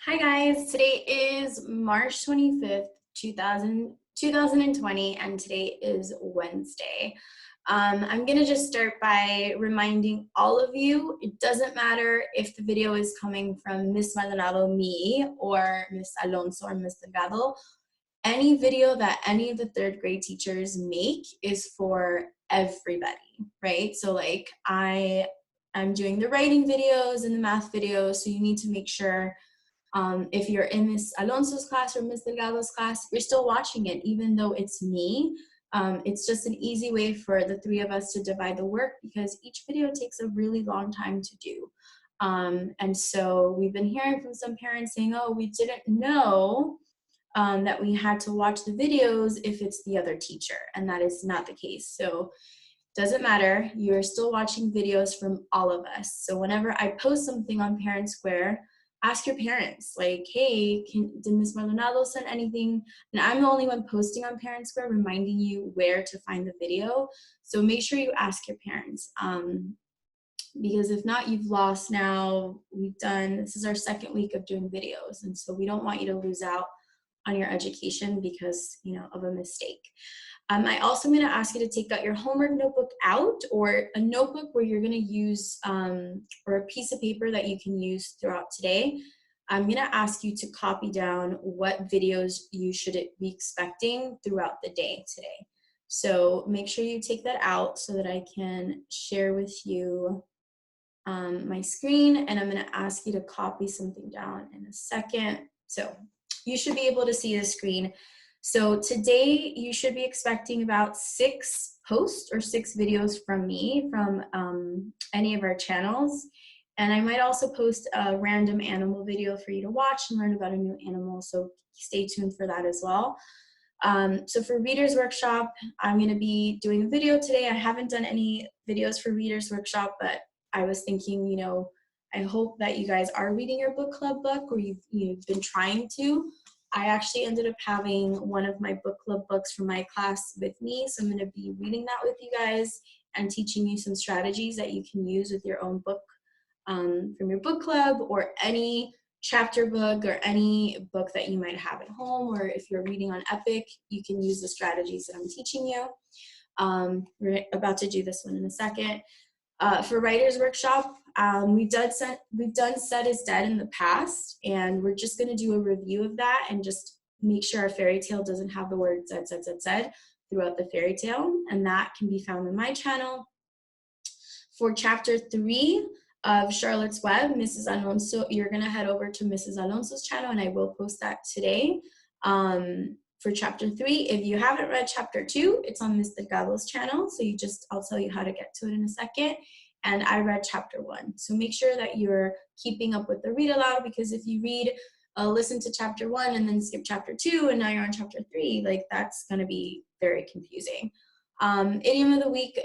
Hi guys, today is March 25th, 2020, and today is Wednesday. I'm gonna just start by reminding all of you, it doesn't matter if the video is coming from Miss Maldonado, me, or Miss Alonso or Miss Delgado. Any video that any of the third grade teachers make is for everybody, right? So like I'm doing the writing videos and the math videos, so you need to make sure if you're in Miss Alonso's class or Miss Delgado's class, you're still watching it, even though it's me. It's just an easy way for the three of us to divide the work because each video takes a really long time to do. And so we've been hearing from some parents saying, oh, we didn't know that we had to watch the videos if it's the other teacher, and that is not the case. So doesn't matter, you're still watching videos from all of us. So whenever I post something on Parent Square, ask your parents, like, hey, did Ms. Maldonado send anything? And I'm the only one posting on Parent Square, reminding you where to find the video. So make sure you ask your parents. Because if not, you've lost now. This is our second week of doing videos. And so we don't want you to lose out on your education because, of a mistake. I also am going to ask you to take out your homework notebook out, or a notebook where you're going to use, or a piece of paper that you can use throughout today. I'm going to ask you to copy down what videos you should be expecting throughout the day today. So make sure you take that out so that I can share with you my screen, and I'm going to ask you to copy something down in a second. So you should be able to see the screen. So today you should be expecting about 6 posts or 6 videos from me from any of our channels. And I might also post a random animal video for you to watch and learn about a new animal. So stay tuned for that as well. So for Reader's Workshop, I'm going to be doing a video today. I haven't done any videos for Reader's Workshop, but I was thinking, I hope that you guys are reading your book club book, or you've been trying to. I actually ended up having one of my book club books from my class with me, so I'm going to be reading that with you guys and teaching you some strategies that you can use with your own book from your book club, or any chapter book or any book that you might have at home, or if you're reading on Epic, you can use the strategies that I'm teaching you. We're about to do this one in a second. For Writer's Workshop, we've done Said is Dead in the past, and we're just going to do a review of that and just make sure our fairy tale doesn't have the word said throughout the fairy tale, and that can be found on my channel. For Chapter 3 of Charlotte's Web, Mrs. Alonso, you're going to head over to Mrs. Alonso's channel, and I will post that today. For Chapter 3, if you haven't read Chapter 2, it's on Miss Delgado's channel, so I'll tell you how to get to it in a second. And I read Chapter 1. So make sure that you're keeping up with the read aloud, because if you listen to Chapter 1 and then skip Chapter 2 and now you're on Chapter 3, like that's going to be very confusing. Idiom of the Week,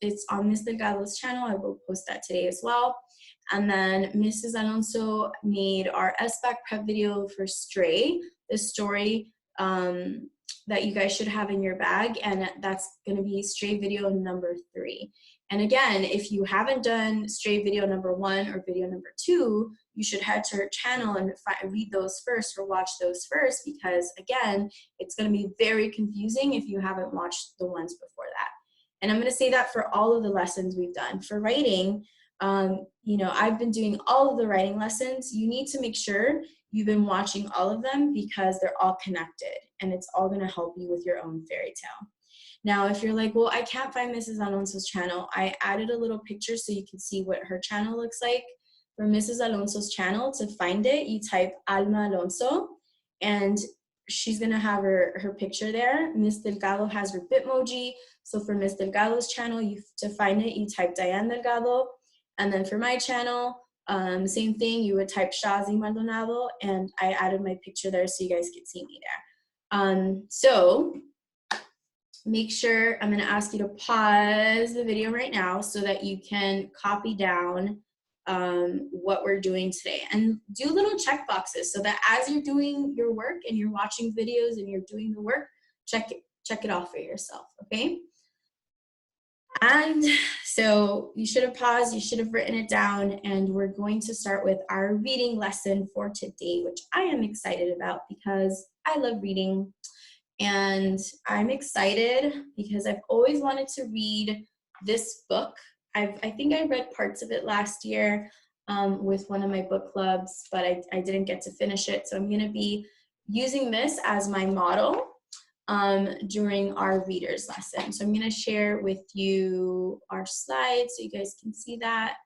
it's on Miss Delgado's channel. I will post that today as well. And then Mrs. Alonso made our SBAC prep video for Stray, the story that you guys should have in your bag, and that's going to be Stray video number 3. And again, if you haven't done Stray video number 1 or video number 2, you should head to her channel and read those first, or watch those first, because again, it's going to be very confusing if you haven't watched the ones before that. And I'm going to say that for all of the lessons we've done. For writing, I've been doing all of the writing lessons. You need to make sure you've been watching all of them, because they're all connected and it's all going to help you with your own fairy tale. Now, if you're like, well, I can't find Mrs. Alonso's channel, I added a little picture so you can see what her channel looks like. For Mrs. Alonso's channel, to find it, you type Alma Alonso, and she's going to have her picture there. Miss Delgado has her Bitmoji. So for Miss Delgado's channel, to find it, you type Diane Delgado. And then for my channel, same thing, you would type Shazi Maldonado, and I added my picture there so you guys could see me there. So make sure, I'm going to ask you to pause the video right now so that you can copy down what we're doing today, and do little check boxes so that as you're doing your work and you're watching videos and you're doing the work, check it off for yourself, okay? And so you should have paused, you should have written it down, and we're going to start with our reading lesson for today, which I am excited about because I love reading. And I'm excited because I've always wanted to read this book. I think I read parts of it last year with one of my book clubs, but I didn't get to finish it. So I'm going to be using this as my model during our readers lesson. So I'm going to share with you our slides so you guys can see that.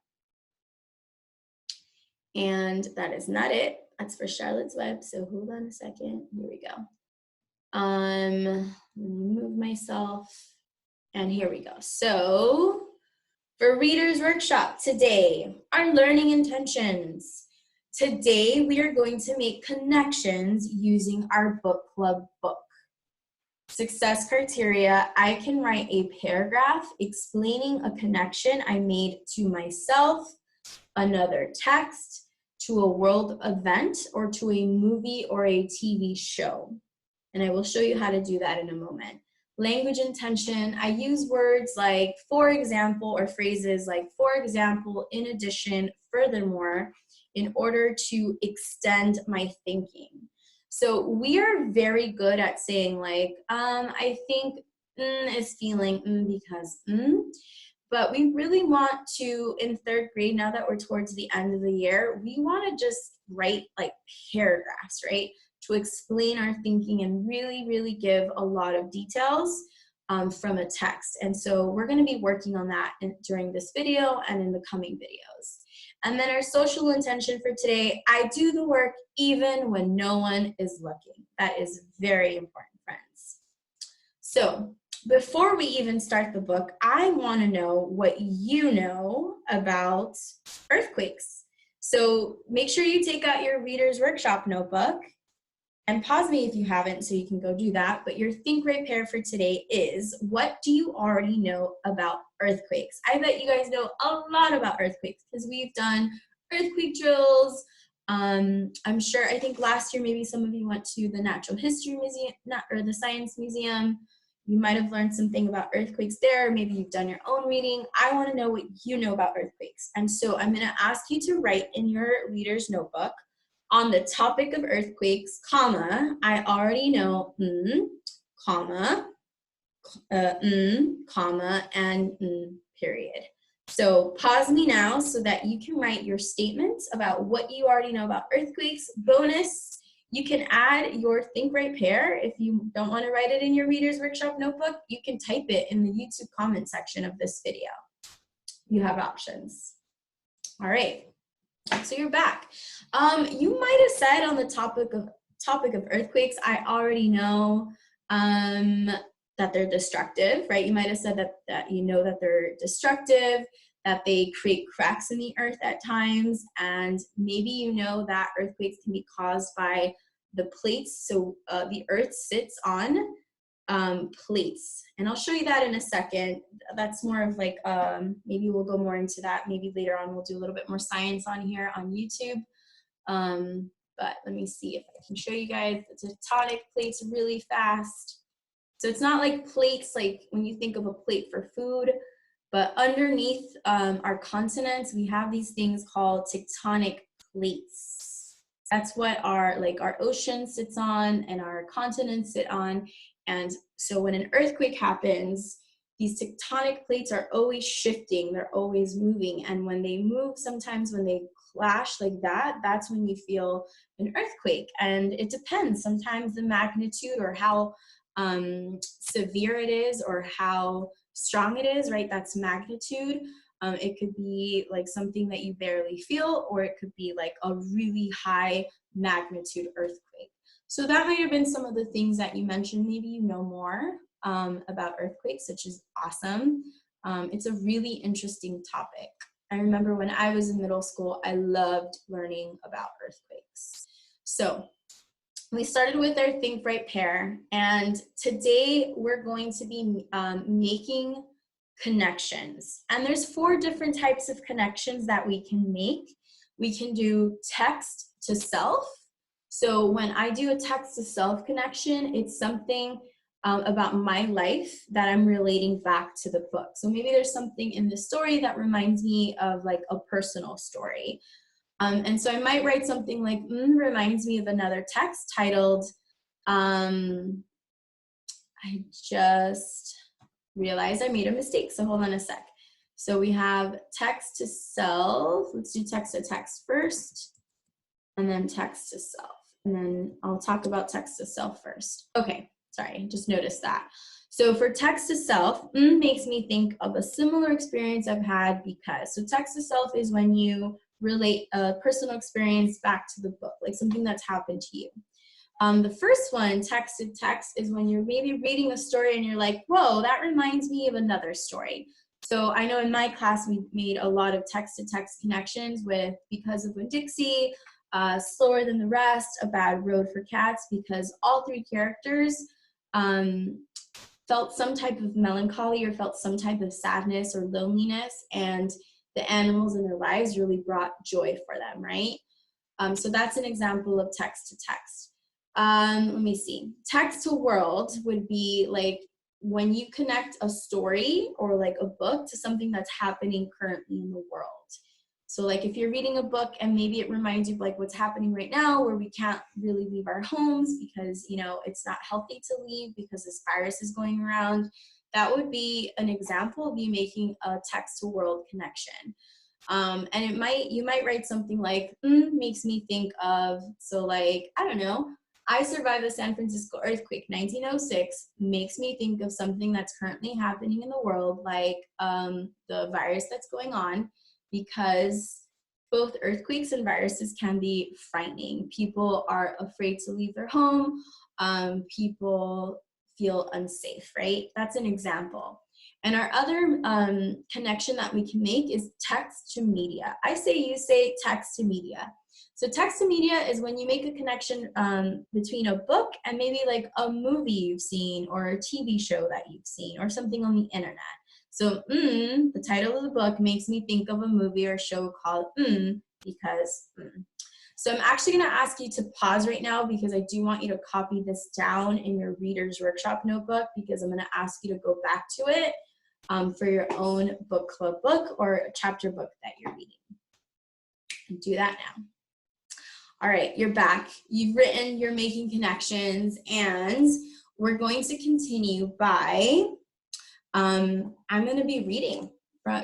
And that is not it. That's for Charlotte's Web. So hold on a second. Here we go. Let me move myself. And here we go. So for Reader's Workshop today, our learning intentions. Today, we are going to make connections using our book club book. Success criteria, I can write a paragraph explaining a connection I made to myself, another text, to a world event, or to a movie or a TV show. And I will show you how to do that in a moment. Language intention, I use words like for example, or phrases like for example, in addition, furthermore, in order to extend my thinking. So we are very good at saying like, I think is feeling because but we really want to, in third grade, now that we're towards the end of the year, we want to just write like paragraphs, right? To explain our thinking and really, really give a lot of details from a text. And so we're going to be working on that during this video and in the coming videos. And then our social intention for today, I do the work even when no one is looking. That is very important, friends. So before we even start the book, I want to know what you know about earthquakes. So make sure you take out your Reader's Workshop notebook. And pause me if you haven't so you can go do that. But your Think Right Pair for today is, what do you already know about earthquakes? I bet you guys know a lot about earthquakes because we've done earthquake drills. I'm sure, I think last year maybe some of you went to the Natural History Museum or the Science Museum. You might have learned something about earthquakes there. Maybe you've done your own reading. I want to know what you know about earthquakes. And so I'm going to ask you to write in your reader's notebook, on the topic of earthquakes, comma, I already know, comma, comma, and period. So pause me now so that you can write your statements about what you already know about earthquakes. Bonus, you can add your Think Right Pair. If you don't want to write it in your Reader's Workshop notebook, you can type it in the YouTube comment section of this video. You have options. All right. So you're back. You might have said on the topic of earthquakes, I already know that they're destructive, right? You might have said that you know that they're destructive, that they create cracks in the earth at times, and maybe you know that earthquakes can be caused by the plates. So the earth sits on plates, and I'll show you that in a second. That's more of like, maybe we'll go more into that. Maybe later on we'll do a little bit more science on here on YouTube. But let me see if I can show you guys the tectonic plates really fast. So it's not like plates, like when you think of a plate for food, but underneath our continents, we have these things called tectonic plates. That's what our ocean sits on and our continents sit on. And so when an earthquake happens, these tectonic plates are always shifting, they're always moving. And when they move, sometimes when they clash like that, that's when you feel an earthquake. And it depends, sometimes the magnitude or how severe it is or how strong it is, right? That's magnitude. It could be like something that you barely feel, or it could be like a really high magnitude earthquake. So that might have been some of the things that you mentioned. Maybe you know more about earthquakes, which is awesome. It's a really interesting topic. I remember when I was in middle school, I loved learning about earthquakes. So we started with our Think Right Pair, and today we're going to be making connections. And there's 4 different types of connections that we can make. We can do text to self. So when I do a text to self connection, it's something about my life that I'm relating back to the book. So maybe there's something in the story that reminds me of like a personal story. And so I might write something like, reminds me of another text titled, I just realized I made a mistake, so hold on a sec. So we have text to self. Let's do text to text first, and then text to self. And then I'll talk about text to self first. Okay, sorry, just noticed that. So for text to self, makes me think of a similar experience I've had because. So text to self is when you relate a personal experience back to the book, like something that's happened to you. The first one, text to text, is when you're maybe reading a story and you're like, whoa, that reminds me of another story. So I know in my class, we made a lot of text to text connections with Because of Winn-Dixie, Slower Than the Rest, A Bad Road for Cats, because all three characters felt some type of melancholy or felt some type of sadness or loneliness, and the animals in their lives really brought joy for them, right? So that's an example of text to text. Let me see. Text to world would be like when you connect a story or like a book to something that's happening currently in the world. So like if you're reading a book and maybe it reminds you of like what's happening right now where we can't really leave our homes because, you know, it's not healthy to leave because this virus is going around, that would be an example of you making a text to world connection. And you might write something like, makes me think of, so like, I don't know, I survived the San Francisco earthquake, 1906, makes me think of something that's currently happening in the world, like the virus that's going on, because both earthquakes and viruses can be frightening. People are afraid to leave their home. People feel unsafe, right? That's an example. And our other connection that we can make is text to media. I say, you say text to media. So text to media is when you make a connection between a book and maybe like a movie you've seen or a TV show that you've seen or something on the internet. So the title of the book makes me think of a movie or show called because. So I'm actually going to ask you to pause right now because I do want you to copy this down in your reader's workshop notebook because I'm going to ask you to go back to it for your own book club book or chapter book that you're reading. And do that now. All right, you're back. You've written, you're making connections, and we're going to continue by, I'm going to be reading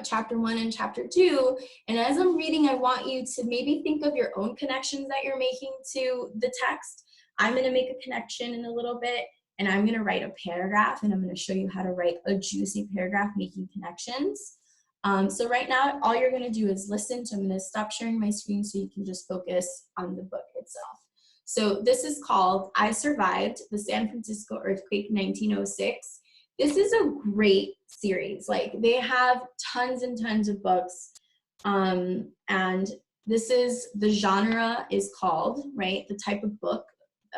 chapter 1 and chapter 2. And as I'm reading, I want you to maybe think of your own connections that you're making to the text. I'm going to make a connection in a little bit, and I'm going to write a paragraph, and I'm going to show you how to write a juicy paragraph making connections. So right now, all you're going to do is listen. So I'm going to stop sharing my screen so you can just focus on the book itself. So this is called I Survived the San Francisco Earthquake 1906. This is a great series. Like they have tons and tons of books. And this is, the genre is called, right? The type of book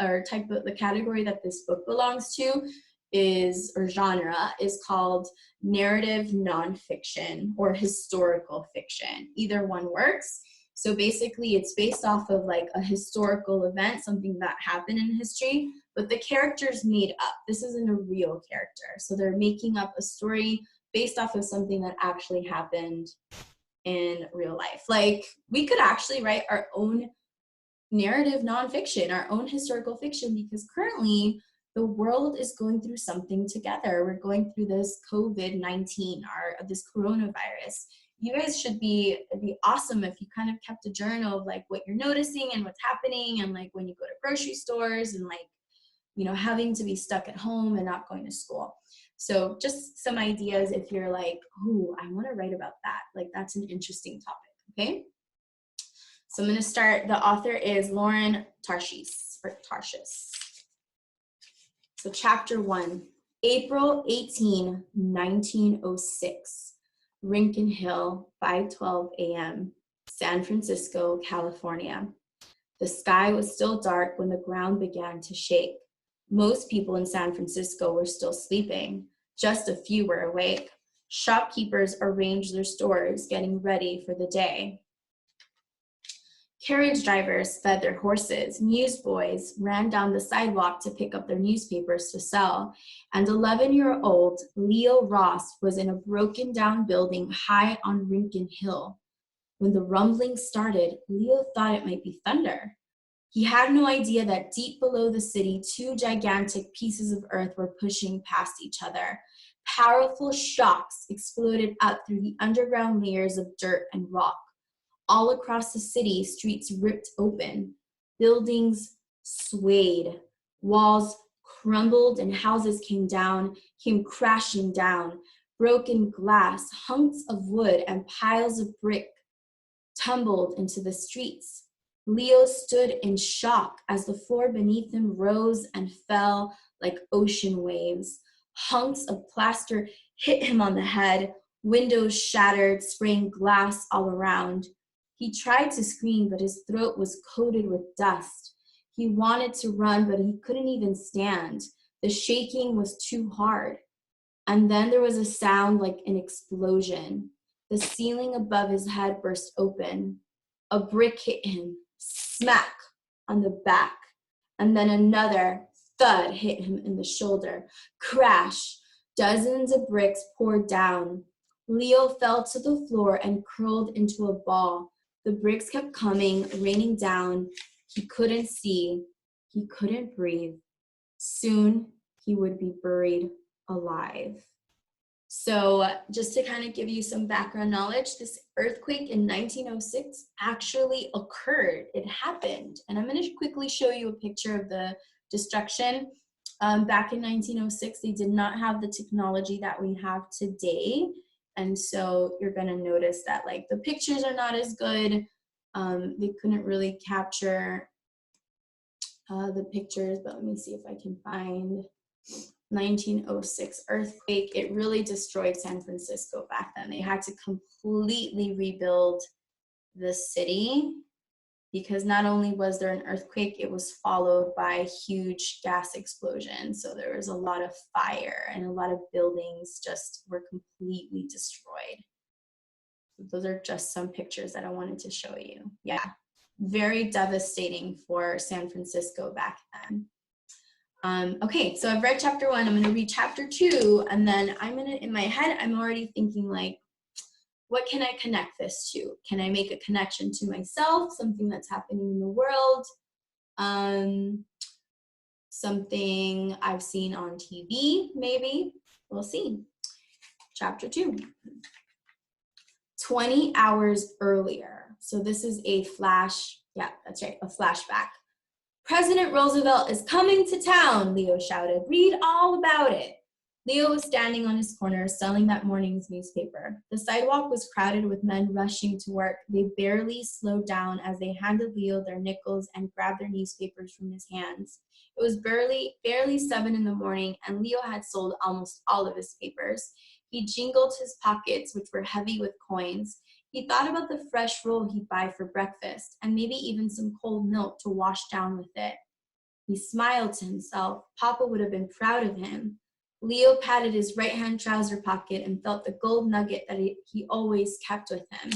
or type of the category that this book belongs to is, or genre is called narrative nonfiction or historical fiction. Either one works. So basically it's based off of like a historical event, something that happened in history, but the character's made up. This isn't a real character. So they're making up a story based off of something that actually happened in real life. Like we could actually write our own narrative nonfiction, our own historical fiction, because currently the world is going through something together. We're going through this COVID-19 or this coronavirus. You guys should it'd be awesome if you kind of kept a journal of like what you're noticing and what's happening, and like when you go to grocery stores and like, you know, having to be stuck at home and not going to school. So just some ideas if you're like, ooh, I want to write about that. Like that's an interesting topic, okay? So I'm going to start. The author is Lauren Tarshis. So chapter 1, April 18, 1906, Rincon Hill, 5:12 a.m., San Francisco, California. The sky was still dark when the ground began to shake. Most people in San Francisco were still sleeping. Just a few were awake. Shopkeepers arranged their stores, getting ready for the day. Carriage drivers fed their horses, newsboys ran down the sidewalk to pick up their newspapers to sell, and 11-year-old Leo Ross was in a broken down building high on Rincon Hill. When the rumbling started, Leo thought it might be thunder. He had no idea that deep below the city, two gigantic pieces of earth were pushing past each other. Powerful shocks exploded up through the underground layers of dirt and rock. All across the city, streets ripped open. Buildings swayed. Walls crumbled and houses came crashing down. Broken glass, hunks of wood, and piles of brick tumbled into the streets. Leo stood in shock as the floor beneath him rose and fell like ocean waves. Hunks of plaster hit him on the head. Windows shattered, spraying glass all around. He tried to scream, but his throat was coated with dust. He wanted to run, but he couldn't even stand. The shaking was too hard. And then there was a sound like an explosion. The ceiling above his head burst open. A brick hit him, smack, on the back. And then another thud hit him in the shoulder. Crash! Dozens of bricks poured down. Leo fell to the floor and curled into a ball. The bricks kept coming, raining down. He couldn't see. He couldn't breathe. Soon, he would be buried alive. So just to kind of give you some background knowledge, this earthquake in 1906 actually occurred. It happened. And I'm going to quickly show you a picture of the destruction. Back in 1906, they did not have the technology that we have today. And so you're going to notice that like the pictures are not as good. They couldn't really capture the pictures, but let me see if I can find 1906 earthquake. It really destroyed San Francisco back then. They had to completely rebuild the city because not only was there an earthquake, it was followed by a huge gas explosion. So there was a lot of fire and a lot of buildings just were completely destroyed. Those are just some pictures that I wanted to show you. Yeah, very devastating for San Francisco back then. Okay, so I've read chapter 1, I'm gonna read chapter 2, and then in my head, I'm already thinking like, what can I connect this to? Can I make a connection to myself, something that's happening in the world, something I've seen on TV, maybe? We'll see. Chapter 2. 20 hours earlier. So this is a flash, yeah, that's right, a flashback. President Roosevelt is coming to town, Leo shouted. Read all about it. Leo was standing on his corner selling that morning's newspaper. The sidewalk was crowded with men rushing to work. They barely slowed down as they handed Leo their nickels and grabbed their newspapers from his hands. It was barely 7 in the morning, and Leo had sold almost all of his papers. He jingled his pockets, which were heavy with coins. He thought about the fresh roll he'd buy for breakfast, and maybe even some cold milk to wash down with it. He smiled to himself. Papa would have been proud of him. Leo patted his right-hand trouser pocket and felt the gold nugget that he always kept with him.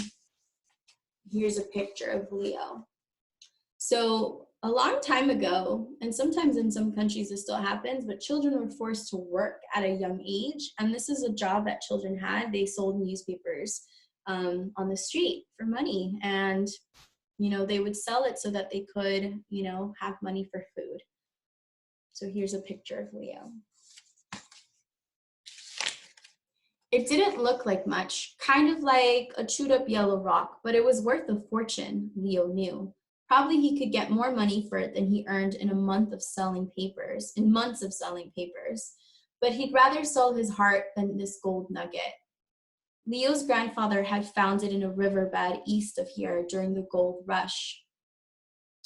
Here's a picture of Leo. So a long time ago, and sometimes in some countries this still happens, but children were forced to work at a young age, and this is a job that children had. They sold newspapers on the street for money, and they would sell it so that they could have money for food. So here's a picture of Leo. It didn't look like much, kind of like a chewed up yellow rock, but it was worth a fortune, Leo knew. Probably he could get more money for it than he earned in months of selling papers. But he'd rather sell his heart than this gold nugget. Leo's grandfather had found it in a riverbed east of here during the gold rush.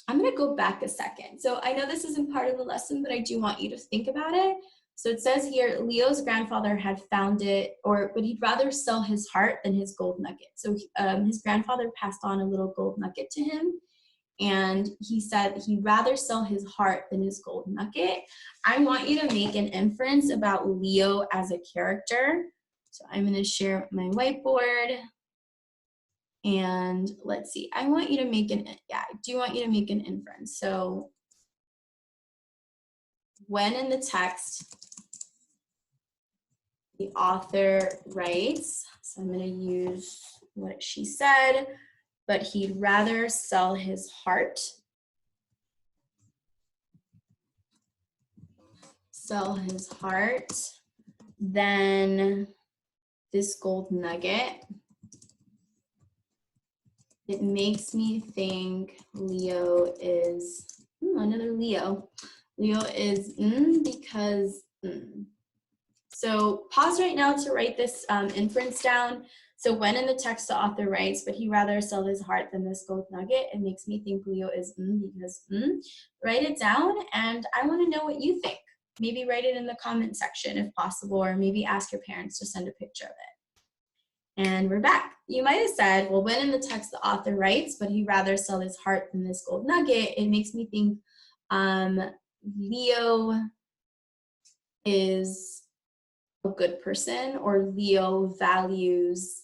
I'm going to go back a second. So I know this isn't part of the lesson, but I do want you to think about it. So it says here, Leo's grandfather had found it, but he'd rather sell his heart than his gold nugget. So his grandfather passed on a little gold nugget to him, and he said he'd rather sell his heart than his gold nugget. I want you to make an inference about Leo as a character. So I'm going to share my whiteboard. And let's see, I want you to make an, I do want you to make an inference. So when in the text, the author writes, so I'm going to use what she said, but he'd rather sell his heart. Sell his heart than this gold nugget. It makes me think Leo is, another Leo. Leo is because. So pause right now to write this inference down. So when in the text the author writes, but he'd rather sell his heart than this gold nugget, it makes me think Leo is because. Write it down, and I want to know what you think. Maybe write it in the comment section if possible, or maybe ask your parents to send a picture of it. And we're back. You might have said, well, when in the text the author writes, but he'd rather sell his heart than this gold nugget, it makes me think Leo is a good person, or Leo values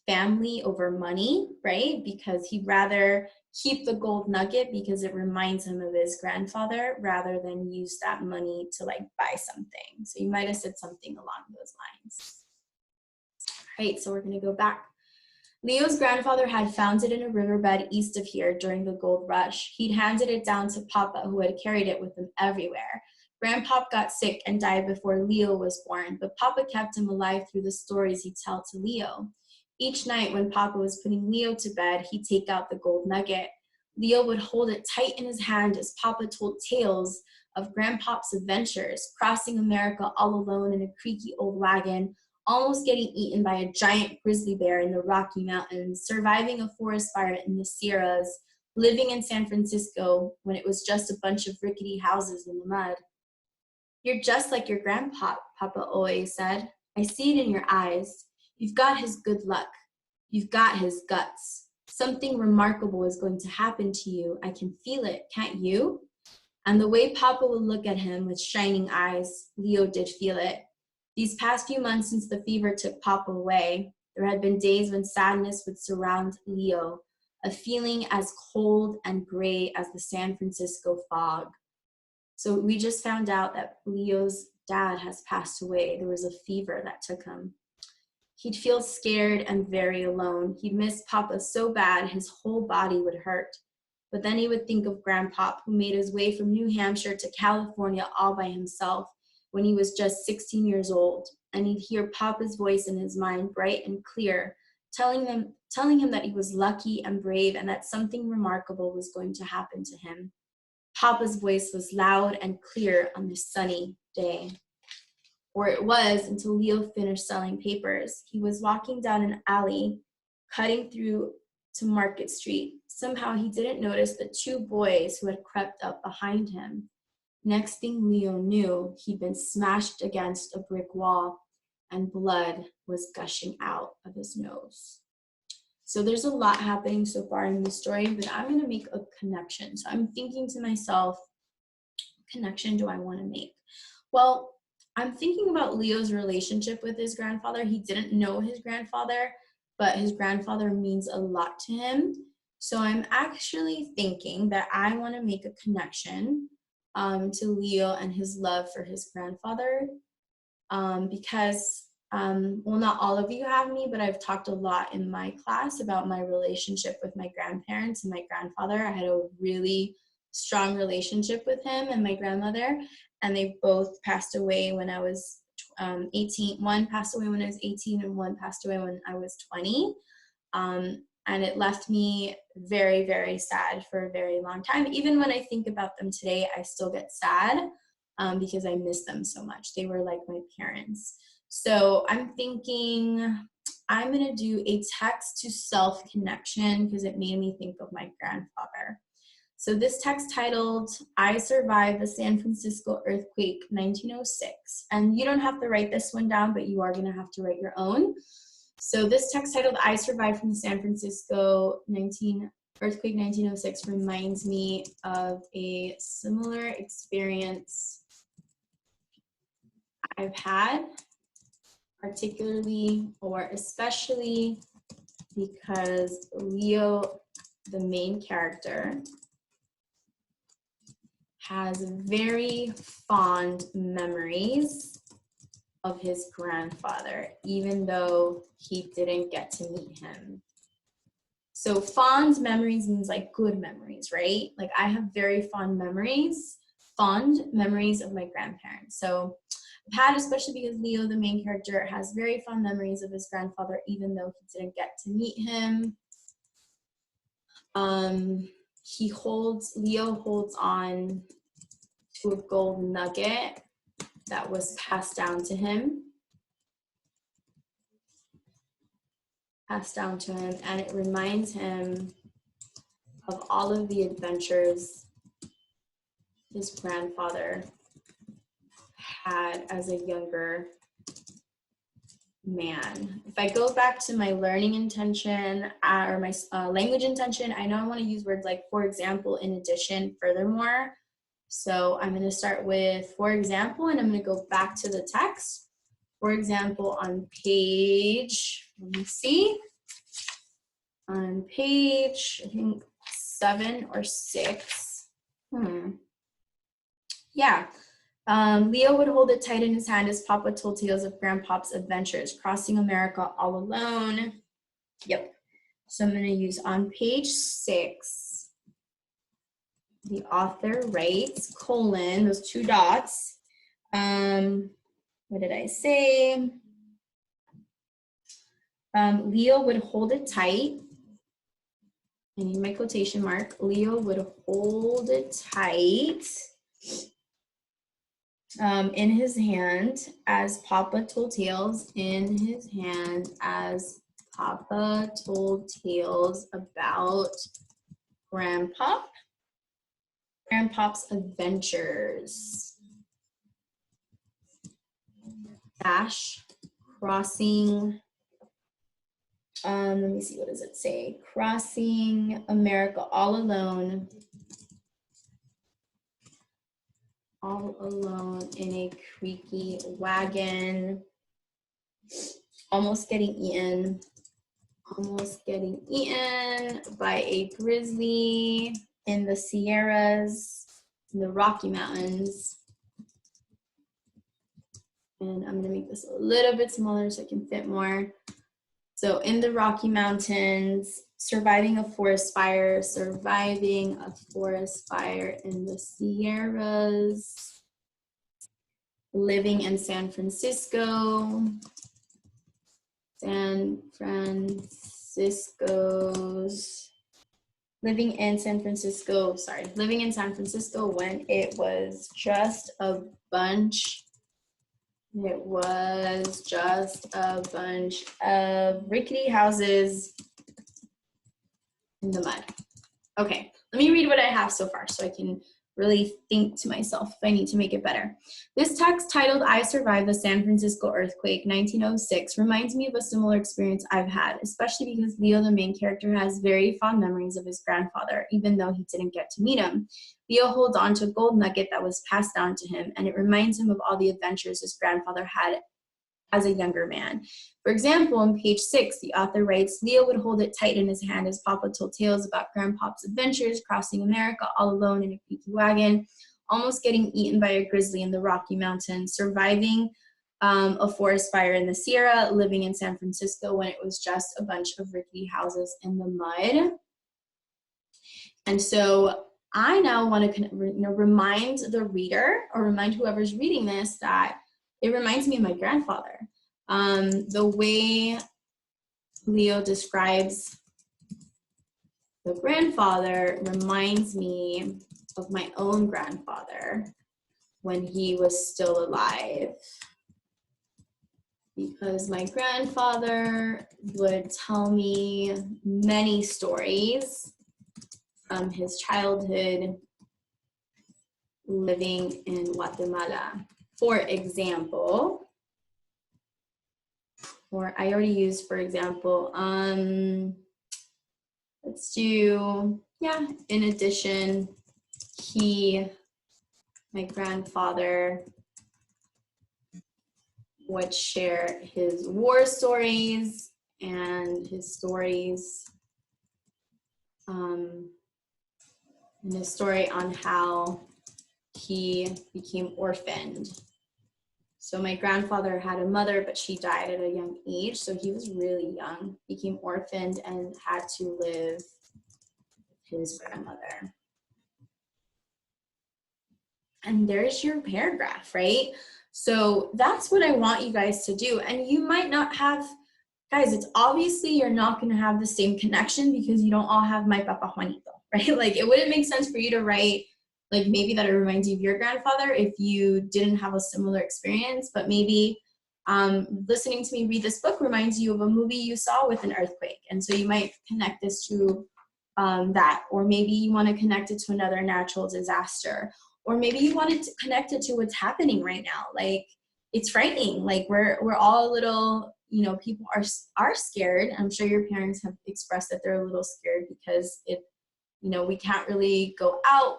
family over money, right? Because he'd rather keep the gold nugget because it reminds him of his grandfather rather than use that money to like buy something. So you might have said something along those lines. All right, so we're going to go back. Leo's grandfather had found it in a riverbed east of here during the gold rush. He'd handed it down to Papa, who had carried it with him everywhere. Grandpop got sick and died before Leo was born, but Papa kept him alive through the stories he'd tell to Leo. Each night when Papa was putting Leo to bed, he'd take out the gold nugget. Leo would hold it tight in his hand as Papa told tales of Grandpop's adventures, crossing America all alone in a creaky old wagon, almost getting eaten by a giant grizzly bear in the Rocky Mountains, surviving a forest fire in the Sierras, living in San Francisco when it was just a bunch of rickety houses in the mud. You're just like your grandpa, Papa always said. I see it in your eyes. You've got his good luck. You've got his guts. Something remarkable is going to happen to you. I can feel it, can't you? And the way Papa would look at him with shining eyes, Leo did feel it. These past few months since the fever took Papa away, there had been days when sadness would surround Leo, a feeling as cold and gray as the San Francisco fog. So we just found out that Leo's dad has passed away. There was a fever that took him. He'd feel scared and very alone. He'd miss Papa so bad his whole body would hurt. But then he would think of Grandpop, who made his way from New Hampshire to California all by himself when he was just 16 years old. And he'd hear Papa's voice in his mind, bright and clear, telling him that he was lucky and brave and that something remarkable was going to happen to him. Papa's voice was loud and clear on this sunny day. Or it was until Leo finished selling papers. He was walking down an alley, cutting through to Market Street. Somehow he didn't notice the two boys who had crept up behind him. Next thing Leo knew, he'd been smashed against a brick wall and blood was gushing out of his nose. So there's a lot happening so far in the story, but I'm going to make a connection. So I'm thinking to myself, what connection do I want to make? Well, I'm thinking about Leo's relationship with his grandfather. He didn't know his grandfather, but his grandfather means a lot to him. So I'm actually thinking that I want to make a connection to Leo and his love for his grandfather because, well, not all of you have me, but I've talked a lot in my class about my relationship with my grandparents and my grandfather. I had a really strong relationship with him and my grandmother, and they both passed away when I was 18. One passed away when I was 18 and one passed away when I was 20. And it left me very, very sad for a very long time. Even when I think about them today, I still get sad because I miss them so much. They were like my parents. So I'm thinking I'm going to do a text to self connection because it made me think of my grandfather. So this text titled, I Survived the San Francisco Earthquake 1906. And you don't have to write this one down, but you are going to have to write your own. So this text titled, I Survived from the San Francisco Earthquake 1906 reminds me of a similar experience I've had, particularly or especially because Leo, the main character, has very fond memories of his grandfather, even though he didn't get to meet him. So fond memories means like good memories, right? Like I have very fond memories of my grandparents. So I've had, especially because Leo, the main character, has very fond memories of his grandfather, even though he didn't get to meet him. Leo holds on to a gold nugget that was passed down to him, and it reminds him of all of the adventures his grandfather had as a younger man. If I go back to my learning intention or my language intention, I know I want to use words like for example, in addition, furthermore. So I'm going to start with for example, and I'm going to go back to the text. For example, on page, let me see, on page, I think 7 or 6. Yeah. Leo would hold it tight in his hand as Papa told tales of Grandpa's adventures, crossing America all alone. Yep. So I'm going to use on page 6, the author writes, colon, those 2 dots. What did I say? Leo would hold it tight. I need my quotation mark. Leo would hold it tight in his hand as Papa told tales, in his hand as Papa told tales about Grandpop's adventures. Dash, crossing, let me see, what does it say? Crossing America all alone in a creaky wagon, almost getting eaten by a grizzly in the Sierras, in the Rocky Mountains. And I'm gonna make this a little bit smaller so I can fit more. So in the Rocky Mountains, surviving a forest fire in the Sierras, living in San Francisco, living in San Francisco when it was just a bunch of rickety houses in the mud. Okay, let me read what I have so far so I can really think to myself if I need to make it better. This text, titled I Survived the San Francisco Earthquake 1906, reminds me of a similar experience I've had, especially because Leo, the main character, has very fond memories of his grandfather, even though he didn't get to meet him. Leo holds on to a gold nugget that was passed down to him, and it reminds him of all the adventures his grandfather had as a younger man. For example, on page 6, the author writes, Leo would hold it tight in his hand as Papa told tales about Grandpa's adventures, crossing America all alone in a creaky wagon, almost getting eaten by a grizzly in the Rocky Mountains, surviving a forest fire in the Sierra, living in San Francisco when it was just a bunch of rickety houses in the mud. And so I now want to remind the reader, or remind whoever's reading this, that it reminds me of my grandfather. The way Leo describes the grandfather reminds me of my own grandfather when he was still alive. Because my grandfather would tell me many stories from his childhood living in Guatemala. For example, or I already used for example, let's do, yeah, in addition, my grandfather would share his war stories and his stories, and his story on how he became orphaned. So my grandfather had a mother, but she died at a young age, so he was really young, became orphaned, and had to live with his grandmother. And there's your paragraph, right? So that's what I want you guys to do. And you might not have, guys, it's obviously you're not going to have the same connection because you don't all have my Papa Juanito, right? Like it wouldn't make sense for you to write like maybe that it reminds you of your grandfather if you didn't have a similar experience, but maybe listening to me read this book reminds you of a movie you saw with an earthquake. And so you might connect this to that, or maybe you want to connect it to another natural disaster, or maybe you want to connect it to what's happening right now. Like it's frightening. Like we're all a little, you know, people are scared. I'm sure your parents have expressed that they're a little scared because it, you know, we can't really go out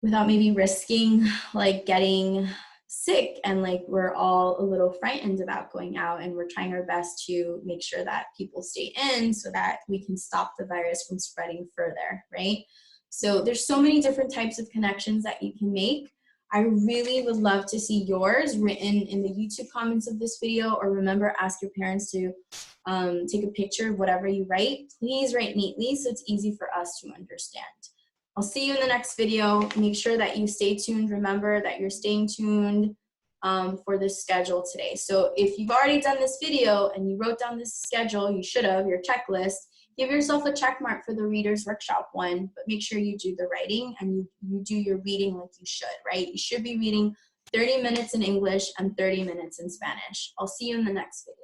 without maybe risking like getting sick, and like we're all a little frightened about going out, and we're trying our best to make sure that people stay in so that we can stop the virus from spreading further, right? So there's so many different types of connections that you can make. I really would love to see yours written in the YouTube comments of this video, or remember, ask your parents to take a picture of whatever you write. Please write neatly so it's easy for us to understand. I'll see you in the next video. Make sure that you stay tuned. Remember that you're staying tuned for this schedule today. So if you've already done this video and you wrote down this schedule, you should have, your checklist, give yourself a check mark for the Reader's Workshop 1, but make sure you do the writing and you do your reading like you should, right? You should be reading 30 minutes in English and 30 minutes in Spanish. I'll see you in the next video.